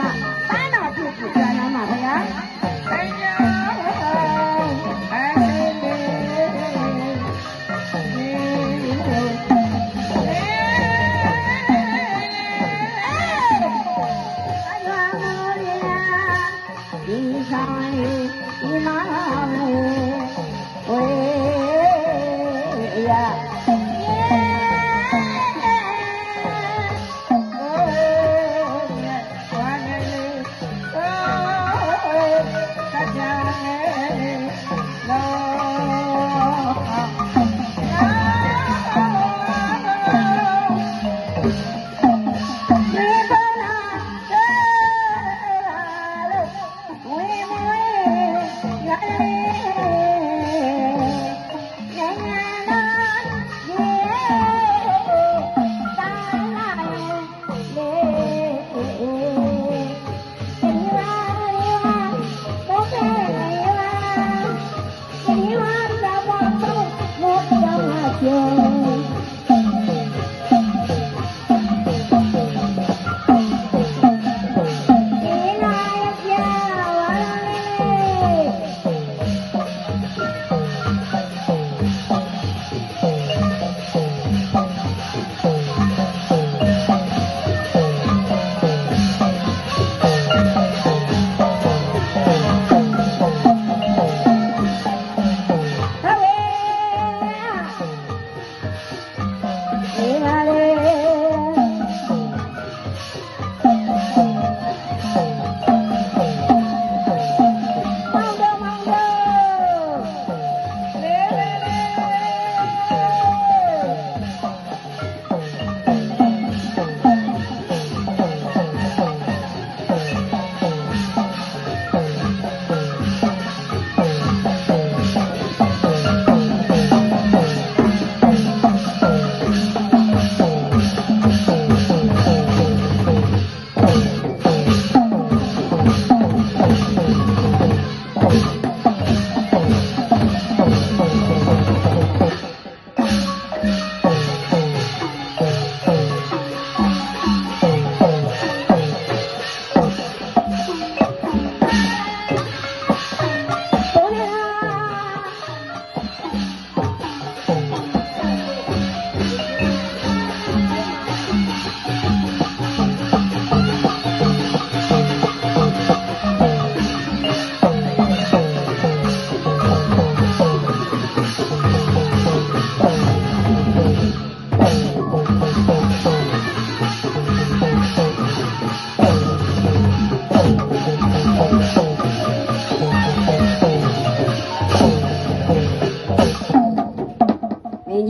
မှပန်းတော်ဖြစ်ကိုကြာနာမှာဗျာအညာ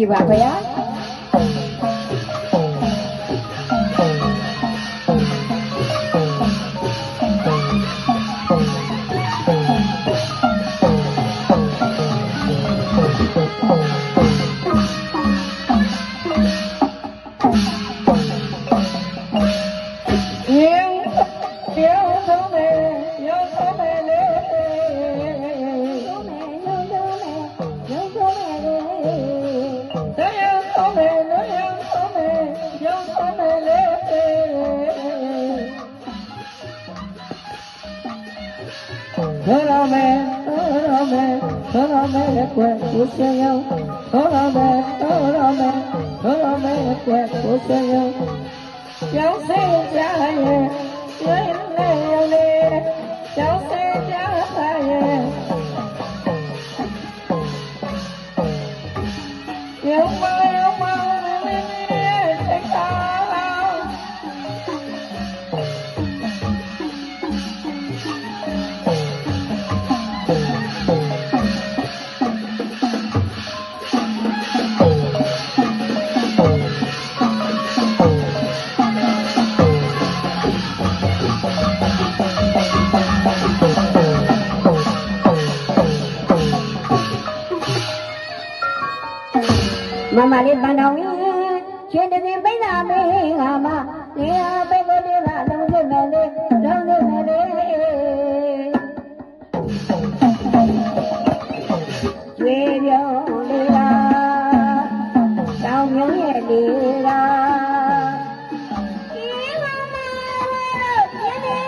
ကြည့်ပါဗျာမမလေးပန်းတော်ဝင်ချင်းတည်းပိန်းလာမင်းငါမနေရာပိတ်ကိုတည်းကလုံးစုံမယ်လေလုံးစုံမယ်လေကျွေးပြုံးလေးလားတောင်မြုံရဲ့လေးလားဒီမမလို့ပြင်းနေ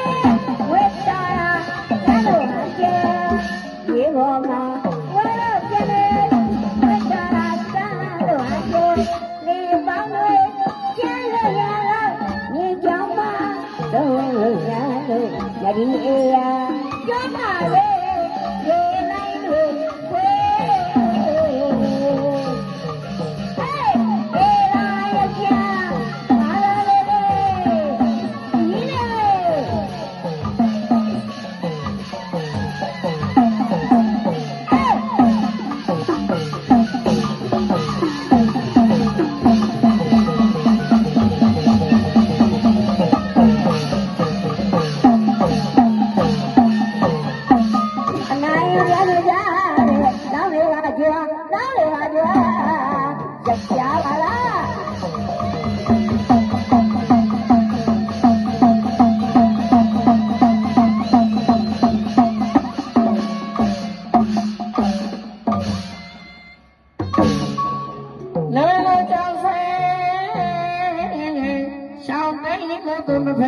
ယတိအေယကျောင်းပါလေရေနိုင်တွေဝ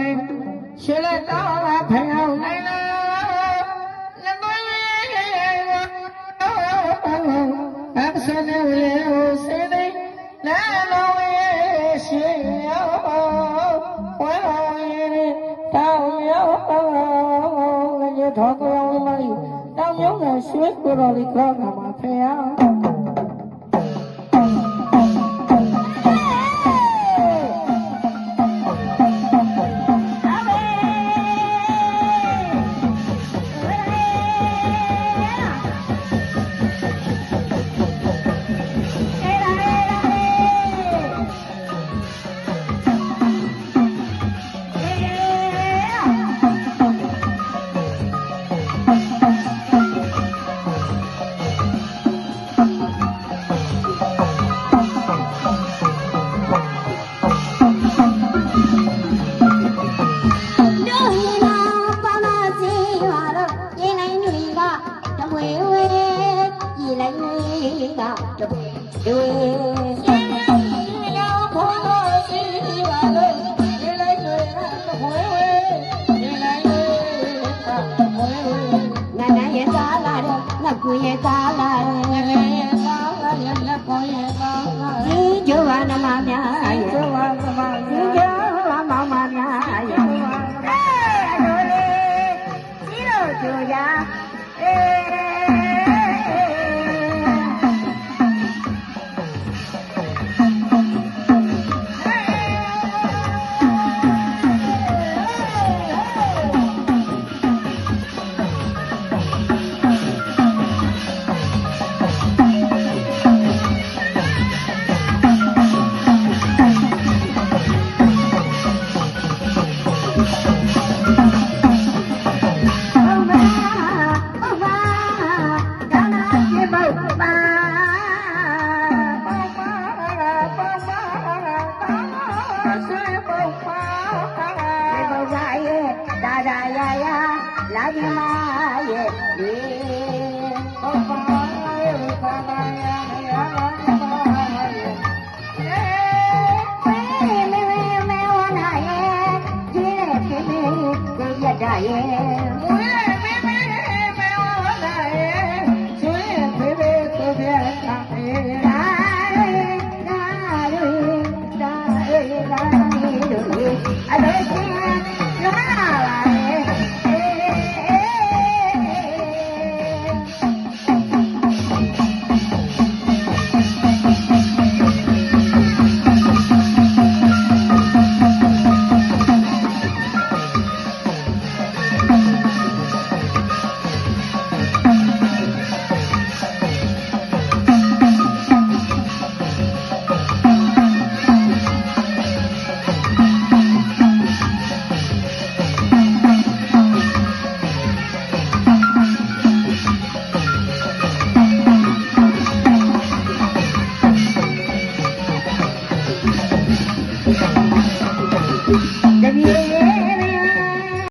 ေရှေ့လက်တောင်းလာဖယ်အောင်နိုင်လားလက်သွေးအဆင်းနဲ့ဝေစေတဲ့နာလောဝေရှေ့ရောက်ဝဲတော်တောင်းရောက်လည်းထောက်ကြောင်းမလေးတောင်းရောက်တဲ့ရွှေကိုတော်လေးခေါ်တာမှာဖယ်အောင်ကိုရဲ့ကားလာရဲ့ကားလာရဲ့လက်ပေါ်ရဲ့ကားလာဒီကျိုးဝါနမများရဲ့ကျိုးဝါနမဒီကျိုးဝါမောင်မများရဲ့အလိုလေးစီလို့ကျိုးရလာကြမှာရဲ့ဒီဘုရားရဲ့သာသာရဲ့ရာဂမရဲ့မေဝနာရဲ့ဒီရဲ့ဒီရတရဲ့